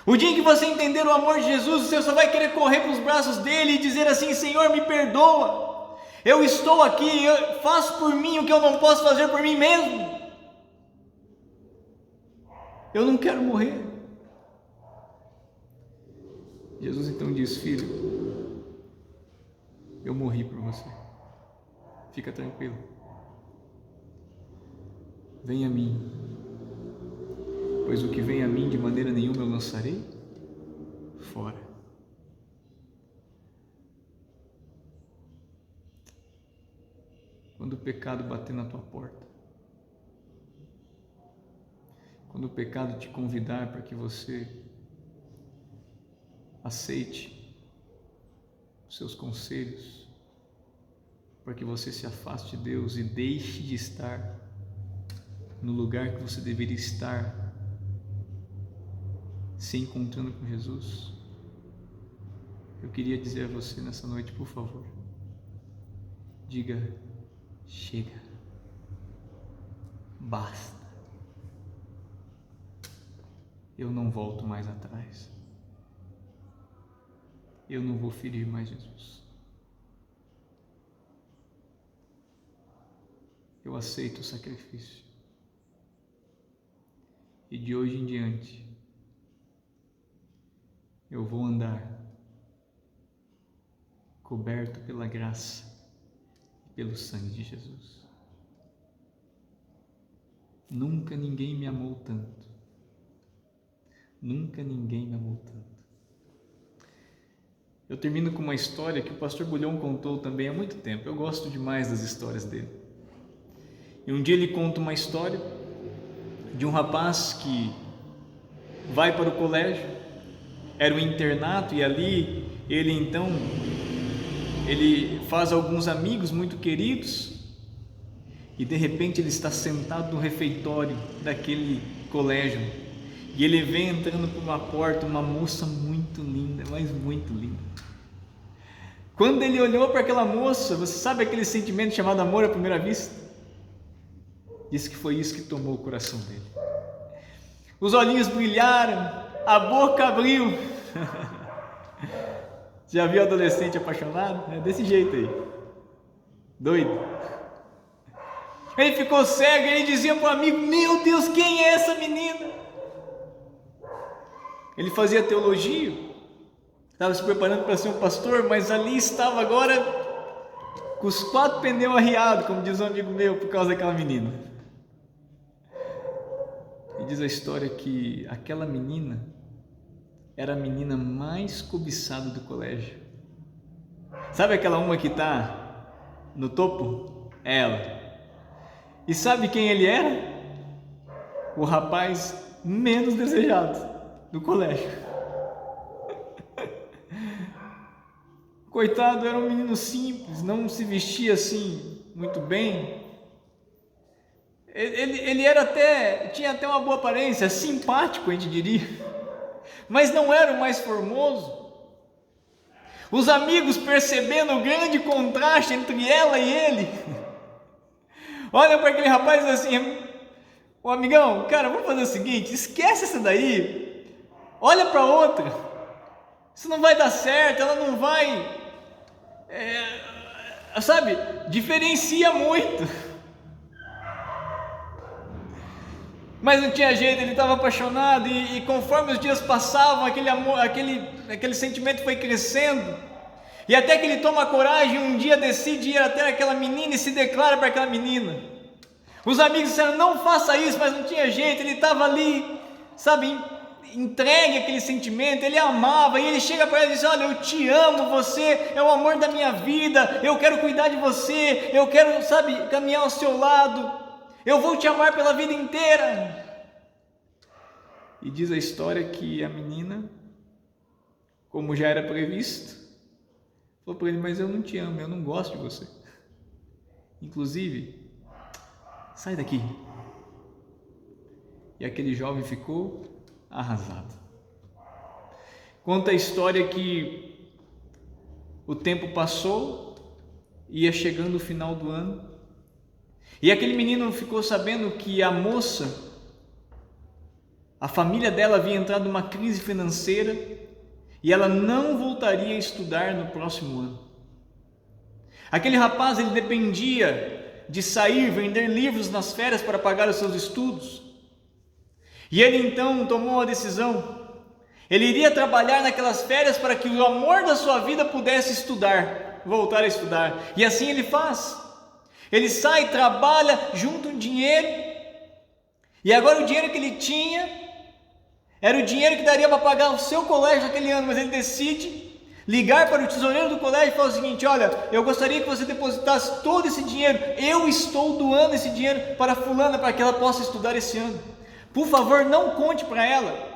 O dia em que você entender o amor de Jesus, você só vai querer correr para os braços dele e dizer assim: Senhor, me perdoa, eu estou aqui, faço por mim o que eu não posso fazer por mim mesmo. Eu não quero morrer. Jesus então diz: filho, eu morri por você, fica tranquilo, vem a mim, pois o que vem a mim de maneira nenhuma eu lançarei fora. Quando o pecado bater na tua porta, quando o pecado te convidar para que você aceite os seus conselhos, para que você se afaste de Deus e deixe de estar no lugar que você deveria estar, se encontrando com Jesus, eu queria dizer a você nessa noite, por favor, diga: chega, basta, eu não volto mais atrás. Eu não vou ferir mais Jesus. Eu aceito o sacrifício. E de hoje em diante, eu vou andar coberto pela graça e pelo sangue de Jesus. Nunca ninguém me amou tanto. Nunca ninguém me amou tanto. Eu termino com uma história que o pastor Bulhão contou também há muito tempo. Eu gosto demais das histórias dele. E um dia ele conta uma história de um rapaz que vai para o colégio, era um internato, e ali ele faz alguns amigos muito queridos, e de repente ele está sentado no refeitório daquele colégio, e ele vê entrando por uma porta uma moça muito linda, mas muito linda. Quando ele olhou para aquela moça, você sabe aquele sentimento chamado amor à primeira vista? Diz que foi isso que tomou o coração dele. Os olhinhos brilharam, a boca abriu. Já viu adolescente apaixonado? É desse jeito aí, doido. Ele ficou cego e ele dizia para o amigo: meu Deus, quem é essa menina? Ele fazia teologia, estava se preparando para ser um pastor, mas ali estava agora com os 4 pneus arriados, como diz um amigo meu, por causa daquela menina. E diz a história que aquela menina era a menina mais cobiçada do colégio. Sabe aquela uma que está no topo? Ela. E sabe quem ele era? O rapaz menos desejado do colégio. Coitado, era um menino simples, não se vestia assim muito bem. Ele tinha até uma boa aparência, simpático, a gente diria, mas não era o mais formoso. Os amigos, percebendo o grande contraste entre ela e ele, olha para aquele rapaz e diz assim: ô amigão, cara, vamos fazer o seguinte, esquece essa daí, olha para outra, isso não vai dar certo, ela não vai, sabe, diferencia muito. Mas não tinha jeito, ele estava apaixonado, e conforme os dias passavam, aquele amor, aquele sentimento foi crescendo, e até que ele toma coragem, um dia decide ir até aquela menina e se declara para aquela menina. Os amigos disseram: não faça isso, mas não tinha jeito, ele estava ali, sabe, entregue aquele sentimento, ele amava, e ele chega para ela e diz: olha, eu te amo, você é o amor da minha vida, eu quero cuidar de você, eu quero, caminhar ao seu lado, eu vou te amar pela vida inteira. E diz a história que a menina, como já era previsto, falou para ele: mas eu não te amo, eu não gosto de você, inclusive, sai daqui. E aquele jovem ficou arrasado. Conta a história que o tempo passou, ia chegando o final do ano, e aquele menino ficou sabendo que a moça, a família dela havia entrado numa crise financeira e ela não voltaria a estudar no próximo ano. Aquele rapaz, ele dependia de sair, vender livros nas férias para pagar os seus estudos. E ele então tomou a decisão. Ele iria trabalhar naquelas férias para que o amor da sua vida pudesse estudar, voltar a estudar. E assim ele faz. Ele sai, trabalha, junta um dinheiro. E agora o dinheiro que ele tinha era o dinheiro que daria para pagar o seu colégio naquele ano. Mas ele decide ligar para o tesoureiro do colégio e falar o seguinte: olha, eu gostaria que você depositasse todo esse dinheiro. Eu estou doando esse dinheiro para fulana, para que ela possa estudar esse ano. Por favor, não conte para ela,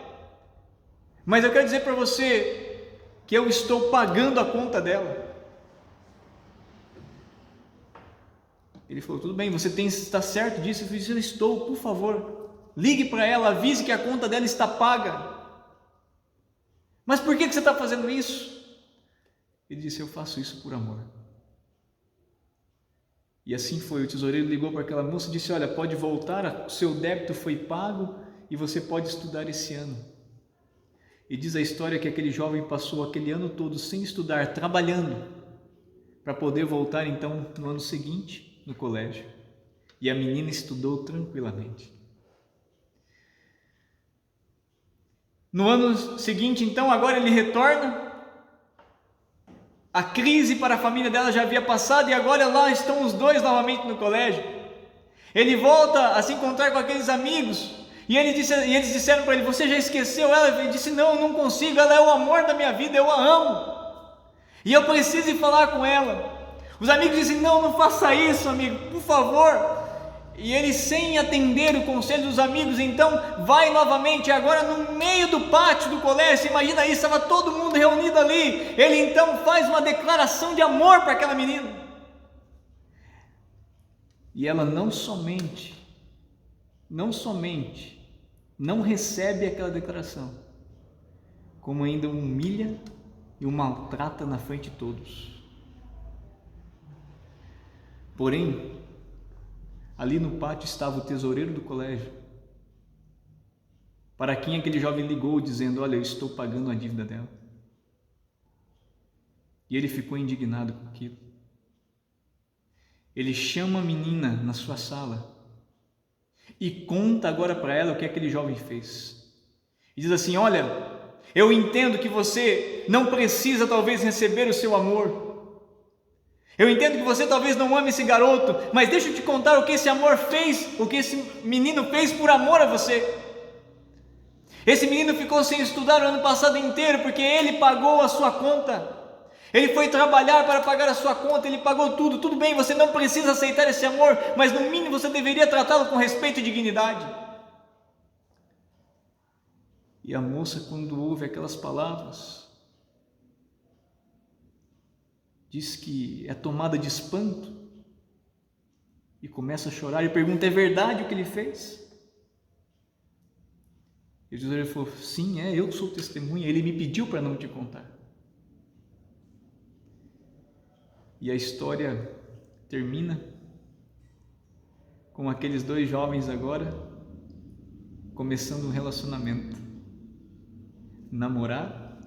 mas eu quero dizer para você que eu estou pagando a conta dela. Ele falou: tudo bem, você está certo disso? Eu disse: eu estou, por favor, ligue para ela, avise que a conta dela está paga. Mas por que você está fazendo isso? Ele disse: eu faço isso por amor. E assim foi. O tesoureiro ligou para aquela moça e disse: olha, pode voltar, o seu débito foi pago e você pode estudar esse ano. E diz a história que aquele jovem passou aquele ano todo sem estudar, trabalhando, para poder voltar então no ano seguinte no colégio. E a menina estudou tranquilamente. No ano seguinte, então, agora ele retorna. A crise para a família dela já havia passado e agora lá estão os dois novamente no colégio. Ele volta a se encontrar com aqueles amigos e eles disseram para ele: você já esqueceu ela? Ele disse: não, eu não consigo, ela é o amor da minha vida, eu a amo e eu preciso ir falar com ela. Os amigos dizem: não, não faça isso, amigo, por favor. E ele, sem atender o conselho dos amigos, então vai novamente, agora no meio do pátio do colégio. Imagina isso, estava todo mundo reunido ali. Ele então faz uma declaração de amor para aquela menina. E ela não somente não recebe aquela declaração, como ainda o humilha e o maltrata na frente de todos. Porém, ali no pátio estava o tesoureiro do colégio, para quem aquele jovem ligou dizendo: olha, eu estou pagando a dívida dela. E ele ficou indignado com aquilo. Ele chama a menina na sua sala e conta agora para ela o que aquele jovem fez. E diz assim: olha, eu entendo que você não precisa talvez receber o seu amor. Eu entendo que você talvez não ame esse garoto, mas deixa eu te contar o que esse amor fez, o que esse menino fez por amor a você. Esse menino ficou sem estudar o ano passado inteiro porque ele pagou a sua conta. Ele foi trabalhar para pagar a sua conta, ele pagou tudo. Tudo bem, você não precisa aceitar esse amor, mas no mínimo você deveria tratá-lo com respeito e dignidade. E a moça, quando ouve aquelas palavras, diz que é tomada de espanto e começa a chorar e pergunta: é verdade o que ele fez? E o tesoureiro falou: sim, eu sou testemunha, ele me pediu para não te contar. E a história termina com aqueles dois jovens agora começando um relacionamento, namorar,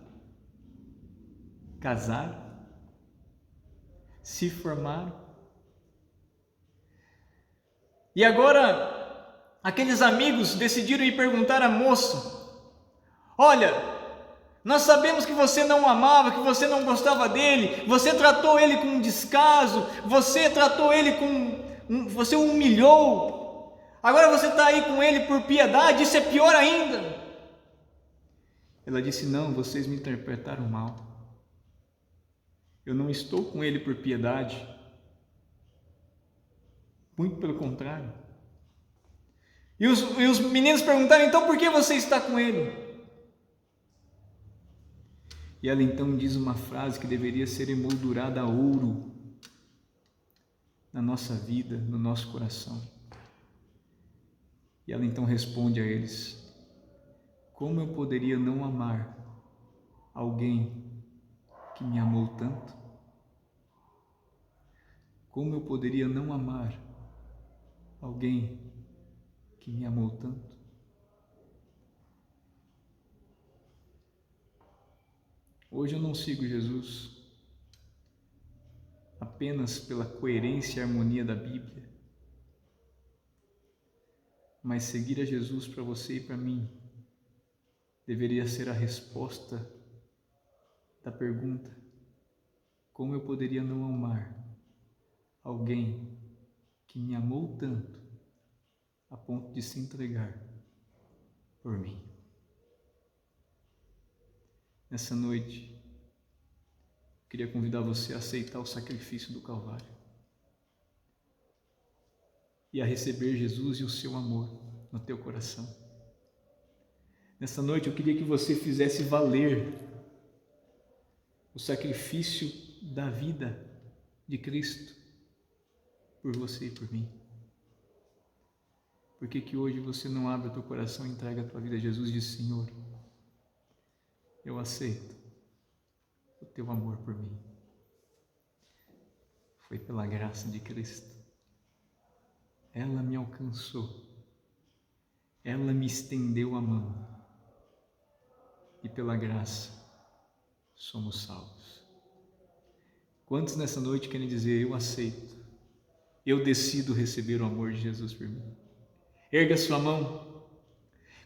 casar, se formaram. E agora aqueles amigos decidiram ir perguntar à moça: olha, nós sabemos que você não o amava, que você não gostava dele, você tratou ele com descaso, você tratou ele você o humilhou, agora você está aí com ele por piedade, isso é pior ainda. Ela disse: não, vocês me interpretaram mal. Eu não estou com ele por piedade. Muito pelo contrário. E os meninos perguntaram: então por que você está com ele? E ela então diz uma frase que deveria ser emoldurada a ouro na nossa vida, no nosso coração. E ela então responde a eles: como eu poderia não amar alguém que me amou tanto? Como eu poderia não amar alguém que me amou tanto? Hoje eu não sigo Jesus apenas pela coerência e harmonia da Bíblia, mas seguir a Jesus para você e para mim deveria ser a resposta da pergunta: como eu poderia não amar alguém que me amou tanto a ponto de se entregar por mim? Nessa noite, eu queria convidar você a aceitar o sacrifício do Calvário e a receber Jesus e o seu amor no teu coração. Nessa noite, eu queria que você fizesse valer o sacrifício da vida de Cristo por você e por mim. Por que hoje você não abre o teu coração e entrega a tua vida a Jesus e diz: Senhor, eu aceito o teu amor por mim. Foi pela graça de Cristo. Ela me alcançou. Ela me estendeu a mão. E pela graça somos salvos. Quantos nessa noite querem dizer: eu aceito, eu decido receber o amor de Jesus por mim? Erga sua mão,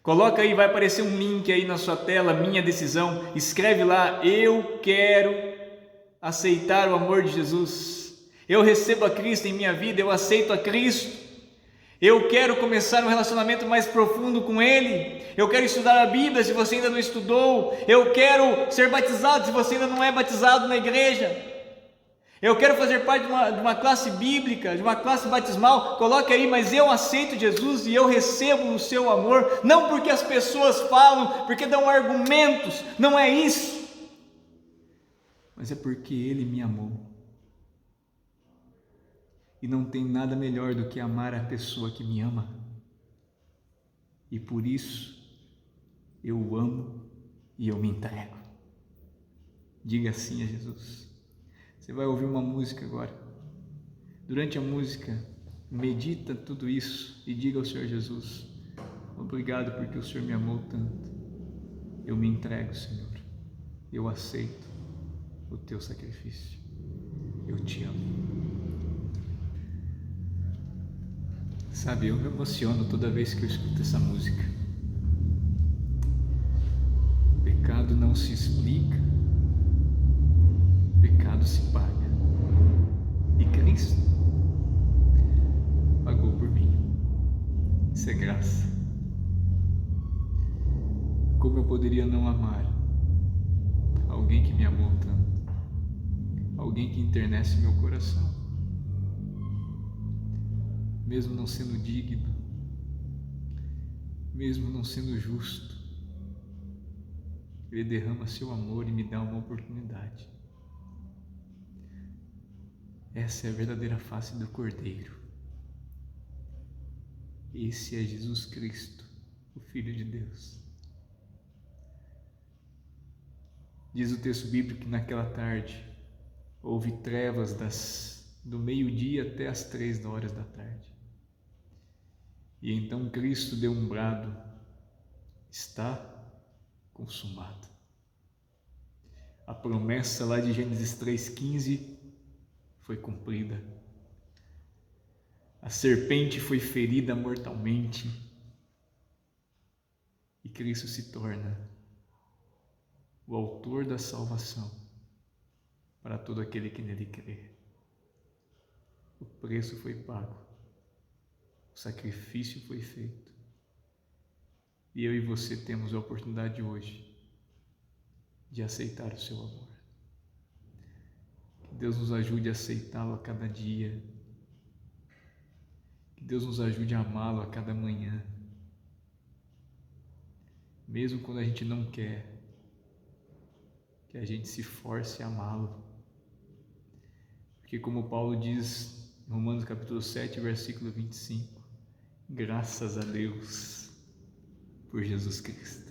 coloca aí, vai aparecer um link aí na sua tela, minha decisão, escreve lá: eu quero aceitar o amor de Jesus, eu recebo a Cristo em minha vida, eu aceito a Cristo, eu quero começar um relacionamento mais profundo com Ele, eu quero estudar a Bíblia se você ainda não estudou, eu quero ser batizado se você ainda não é batizado na igreja, eu quero fazer parte de uma classe bíblica, de uma classe batismal. Coloque aí: mas eu aceito Jesus e eu recebo o seu amor, não porque as pessoas falam, porque dão argumentos, não é isso, mas é porque Ele me amou. E não tem nada melhor do que amar a pessoa que me ama, e por isso eu o amo e eu me entrego. Diga sim a Jesus. Você vai ouvir uma música agora. Durante a música, medita tudo isso e diga ao Senhor Jesus: obrigado porque o Senhor me amou tanto. Eu me entrego, Senhor. Eu aceito o teu sacrifício. Eu te amo. Sabe, eu me emociono toda vez que eu escuto essa música. Pecado não se explica, pecado se paga. E Cristo pagou por mim. Isso é graça. Como eu poderia não amar alguém que me amou tanto? Alguém que enternece meu coração, mesmo não sendo digno, mesmo não sendo justo. Ele derrama seu amor e me dá uma oportunidade. Essa é a verdadeira face do Cordeiro. Esse é Jesus Cristo, o Filho de Deus. Diz o texto bíblico que naquela tarde houve trevas do meio-dia até as 3 da tarde. E então Cristo deu um brado: está consumado. A promessa lá de Gênesis 3,15 foi cumprida. A serpente foi ferida mortalmente e Cristo se torna o autor da salvação para todo aquele que nele crê. O preço foi pago, o sacrifício foi feito, e eu e você temos a oportunidade hoje de aceitar o seu amor. Que Deus nos ajude a aceitá-lo a cada dia. Que Deus nos ajude a amá-lo a cada manhã. Mesmo quando a gente não quer, que a gente se force a amá-lo. Porque como Paulo diz em Romanos capítulo 7, versículo 25, graças a Deus por Jesus Cristo.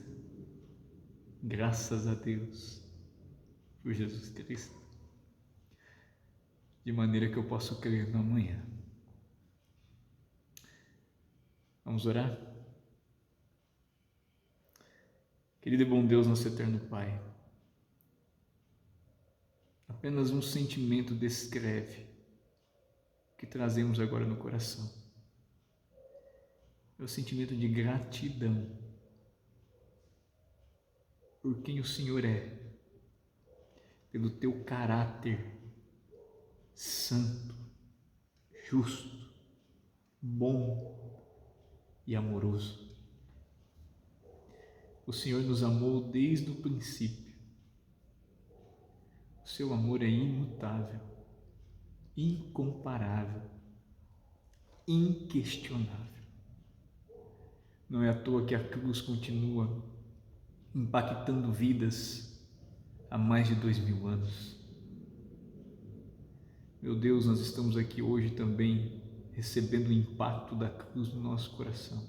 Graças a Deus por Jesus Cristo. De maneira que eu posso crer no amanhã. Vamos orar? Querido e bom Deus, nosso eterno Pai, apenas um sentimento descreve o que trazemos agora no coração. É o sentimento de gratidão por quem o Senhor é, pelo teu caráter santo, justo, bom e amoroso. O Senhor nos amou desde o princípio. O seu amor é imutável, incomparável, inquestionável. Não é à toa que a cruz continua impactando vidas há mais de 2000 anos. Meu Deus, nós estamos aqui hoje também recebendo o impacto da cruz no nosso coração.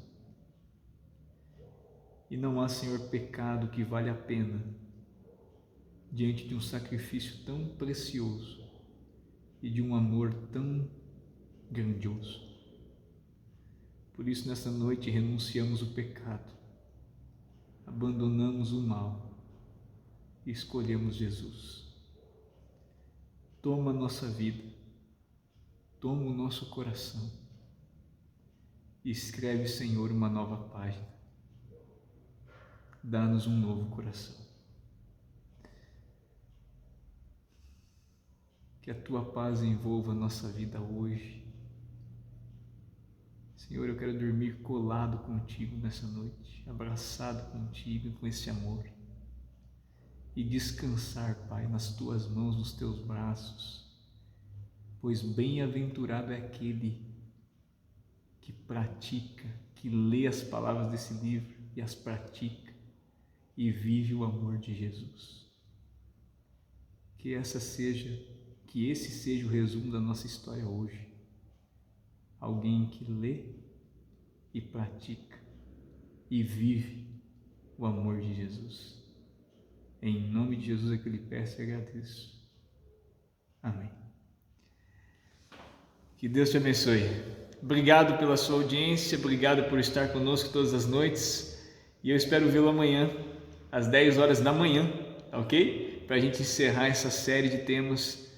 E não há, Senhor, pecado que vale a pena diante de um sacrifício tão precioso e de um amor tão grandioso. Por isso, nesta noite, renunciamos o pecado, abandonamos o mal e escolhemos Jesus. Toma a nossa vida, toma o nosso coração e escreve, Senhor, uma nova página. Dá-nos um novo coração. Que a Tua paz envolva a nossa vida hoje. Senhor, eu quero dormir colado contigo nessa noite, abraçado contigo com esse amor. E descansar, Pai, nas Tuas mãos, nos Teus braços. Pois bem-aventurado é aquele que pratica, que lê as palavras desse livro e as pratica e vive o amor de Jesus. Que esse seja o resumo da nossa história hoje. Alguém que lê e pratica e vive o amor de Jesus. Em nome de Jesus é que eu lhe peço e agradeço. Amém. Que Deus te abençoe. Obrigado pela sua audiência, obrigado por estar conosco todas as noites e eu espero vê-lo amanhã, às 10 horas da manhã, ok? Para a gente encerrar essa série de temas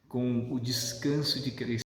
com o descanso de Cristo.